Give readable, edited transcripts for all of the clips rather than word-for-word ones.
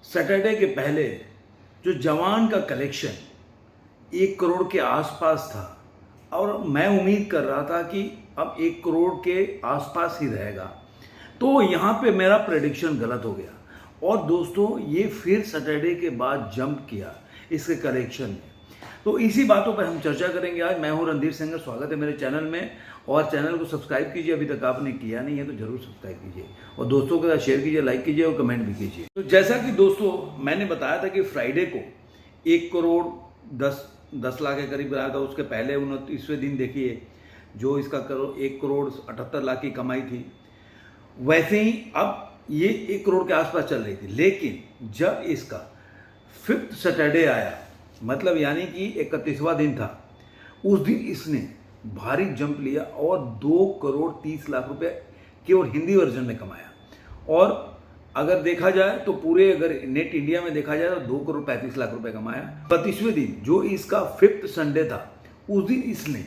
Saturday के पहले जो जवान का कलेक्शन 1 करोड़ के आसपास था और मैं उम्मीद कर रहा था कि अब 1 करोड़ के आसपास ही रहेगा, तो यहाँ पे मेरा प्रेडिक्शन गलत हो गया। और दोस्तों ये फिर सैटरडे के बाद जंप किया इसके कलेक्शन में। तो इसी बातों पर हम चर्चा करेंगे आज। मैं हूँ रणधीर सिंगर, स्वागत है मेरे चैनल में। और चैनल को सब्सक्राइब कीजिए, अभी तक आपने किया नहीं है तो जरूर सब्सक्राइब कीजिए और दोस्तों के साथ शेयर कीजिए, लाइक कीजिए और कमेंट भी कीजिए। तो जैसा कि दोस्तों मैंने बताया था कि फ्राइडे को 1 करोड़ 10 लाख के करीब आया था। उसके पहले 29वें दिन देखिए जो इसका 1 करोड़ 78 लाख की कमाई थी। वैसे ही अब ये 1 करोड़ के आसपास चल रही थी, लेकिन जब इसका 5th सैटरडे आया, मतलब यानी कि 31वां दिन था, उस दिन इसने भारी जंप लिया और 2 करोड़ 30 लाख रुपए केवल हिंदी वर्जन में कमाया। और अगर देखा जाए तो पूरे अगर नेट इंडिया में देखा जाए तो 2 करोड़ 35 लाख रुपए कमाया। 32वें दिन जो इसका 5th संडे था, उस दिन इसने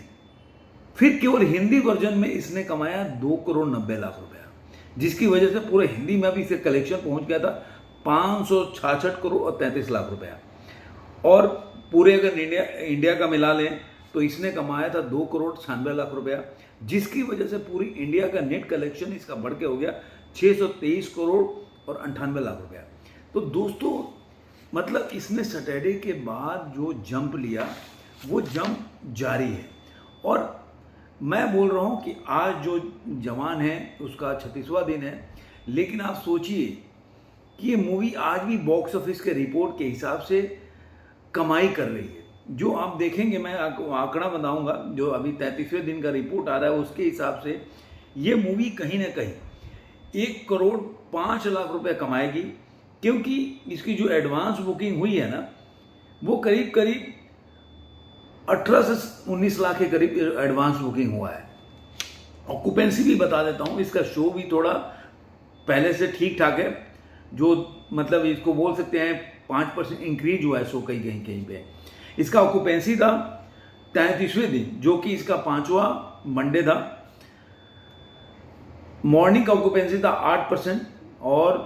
फिर केवल हिंदी वर्जन में इसने कमाया 2 करोड़ 90 लाख रुपया, जिसकी वजह से पूरे हिंदी में भी इसे कलेक्शन पहुंच गया था 566 करोड़ और 33 लाख रुपया। और पूरे अगर इंडिया का मिला लें तो इसने कमाया था 2 करोड़ 96 लाख रुपया, जिसकी वजह से पूरी इंडिया का नेट कलेक्शन इसका बढ़ के हो गया 623 करोड़ और 98 लाख रुपया। तो दोस्तों मतलब इसने सैटरडे के बाद जो जंप लिया वो जंप जारी है। और मैं बोल रहा हूँ कि आज जो जवान है उसका 36वां दिन है, लेकिन आप सोचिए कि ये मूवी आज भी बॉक्स ऑफिस के रिपोर्ट के हिसाब से कमाई कर रही है। जो आप देखेंगे, मैं आपको आंकड़ा बताऊंगा, जो अभी 33वें दिन का रिपोर्ट आ रहा है उसके हिसाब से ये मूवी कहीं ना कहीं 1 करोड़ 5 लाख रुपए कमाएगी, क्योंकि इसकी जो एडवांस बुकिंग हुई है ना वो करीब करीब 18 से 19 लाख के करीब एडवांस बुकिंग हुआ है। ऑक्यूपेंसी भी बता देता हूँ, इसका शो भी थोड़ा पहले से ठीक ठाक है, जो मतलब इसको बोल सकते हैं 5% इंक्रीज हुआ है शो कहीं कहीं कहीं पे। इसका ऑक्यूपेंसी था 33वें दिन जो कि इसका 5वां मंडे था। मॉर्निंग का ऑक्यूपेंसी था 8% और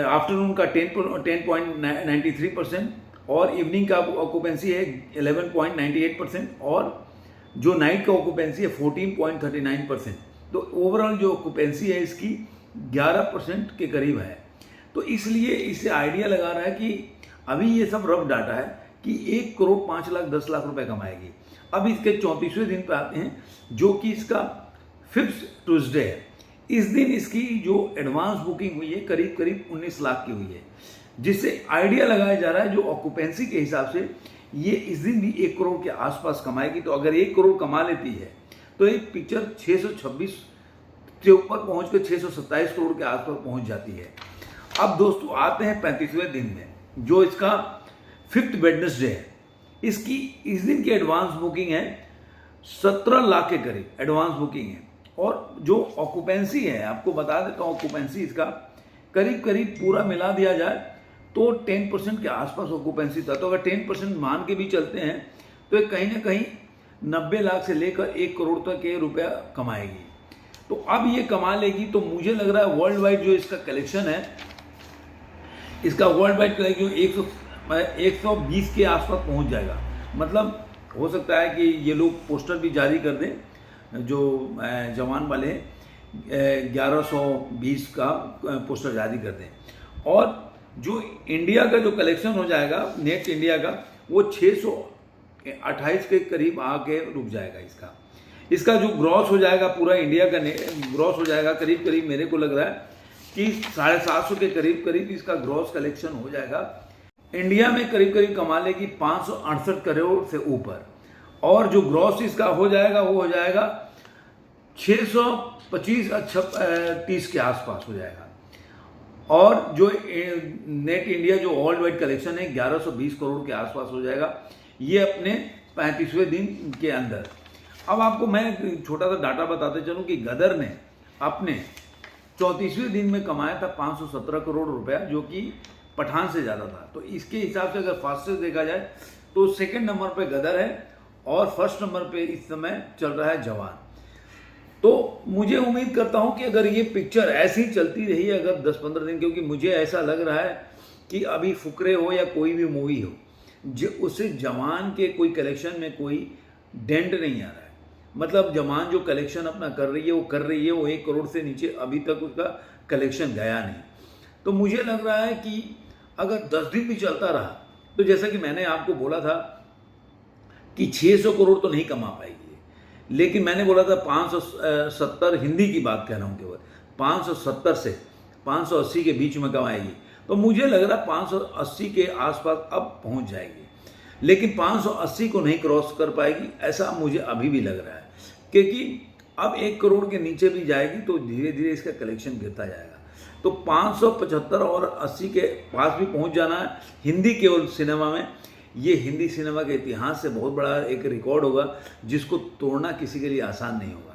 आफ्टरनून का 10.93% और इवनिंग का ऑक्यूपेंसी है 11.98% और जो नाइट का ऑक्यूपेंसी है 14.39%। तो ओवरऑल जो ऑक्यूपेंसी है इसकी 11% के करीब है। तो इसलिए इससे आइडिया लगा रहा है कि अभी ये सब रफ डाटा है कि 1 करोड़ 5 लाख 10 लाख रुपए कमाएगी। अब इसके 34वें दिन पे आते हैं जो कि इसका 5th ट्यूसडे है। इस दिन इसकी जो एडवांस बुकिंग हुई है करीब करीब 19 लाख की हुई है, जिससे आइडिया लगाया जा रहा है जो ऑक्यूपेंसी के हिसाब से ये इस दिन भी 1 करोड़ के आसपास कमाएगी। तो अगर 1 करोड़ कमा लेती है तो एक पिक्चर 626 के ऊपर पहुंच कर 627 करोड़ के आसपास पहुंच जाती है। अब दोस्तों आते हैं 35वें दिन में जो इसका 5th वेडनेसडे है। इसकी इस दिन की एडवांस बुकिंग है 17 लाख के करीब एडवांस बुकिंग है। और जो ऑक्यूपेंसी है आपको बता देता हूँ, ऑक्यूपेंसी इसका करीब करीब पूरा मिला दिया जाए तो 10% के आसपास ऑक्यूपेंसी था। तो अगर 10% मान के भी चलते हैं तो ये कहीं ना कहीं 90 लाख से लेकर 1 करोड़ तक के रुपया कमाएगी। तो अब ये कमा लेगी तो मुझे लग रहा है वर्ल्ड वाइड जो इसका कलेक्शन है, इसका वर्ल्ड वाइड कलेक्शन 120 के आसपास पहुंच जाएगा। मतलब हो सकता है कि ये लोग पोस्टर भी जारी कर दें, जो जवान वाले 1120 का पोस्टर जारी कर दें। और जो इंडिया का जो कलेक्शन हो जाएगा नेट इंडिया का, वो 628 के करीब आके रुक जाएगा। इसका जो ग्रॉस हो जाएगा पूरा इंडिया का ग्रॉस हो जाएगा करीब करीब, मेरे को लग रहा है कि 750 के करीब करीब इसका ग्रॉस कलेक्शन हो जाएगा। इंडिया में करीब करीब कमा लेगी 568 करोड़ से ऊपर, और जो ग्रॉस इसका हो जाएगा वो हो जाएगा 625-30 के आसपास हो जाएगा। और जो नेट इंडिया जो वर्ल्ड वाइड कलेक्शन है 1120 करोड़ के आसपास हो जाएगा, ये अपने 35वें दिन के अंदर। अब आपको मैं छोटा सा डाटा बताते चलूं कि गदर ने अपने 34वें दिन में कमाया था 517 करोड़ रुपया, जो कि पठान से ज़्यादा था। तो इसके हिसाब से अगर फास्टेस्ट देखा जाए तो सेकंड नंबर पे गदर है और फर्स्ट नंबर पे इस समय चल रहा है जवान। तो मुझे उम्मीद करता हूं कि अगर ये पिक्चर ऐसी चलती रही अगर 10-15 दिन, क्योंकि मुझे ऐसा लग रहा है कि अभी फुकरे हो या कोई भी मूवी हो, जो उसे जवान के कोई कलेक्शन में कोई डेंट नहीं आ रहा है। मतलब जवान जो कलेक्शन अपना कर रही है वो 1 करोड़ से नीचे अभी तक उसका कलेक्शन गया नहीं। तो मुझे लग रहा है कि अगर 10 दिन भी चलता रहा, तो जैसा कि मैंने आपको बोला था कि 600 करोड़ तो नहीं कमा पाएगी, लेकिन मैंने बोला था 570, हिंदी की बात कह रहा हूँ केवल, 570 से 580 के बीच में कमाएगी। तो मुझे लग रहा है 580 के आसपास अब पहुंच जाएगी, लेकिन 580 को नहीं क्रॉस कर पाएगी, ऐसा मुझे अभी भी लग रहा है, क्योंकि अब 1 करोड़ के नीचे भी जाएगी तो धीरे धीरे इसका कलेक्शन गिरता जाएगा। तो 575 और 80 के पास भी पहुंच जाना है हिंदी केवल सिनेमा में। ये हिंदी सिनेमा के इतिहास से बहुत बड़ा एक रिकॉर्ड होगा, जिसको तोड़ना किसी के लिए आसान नहीं होगा।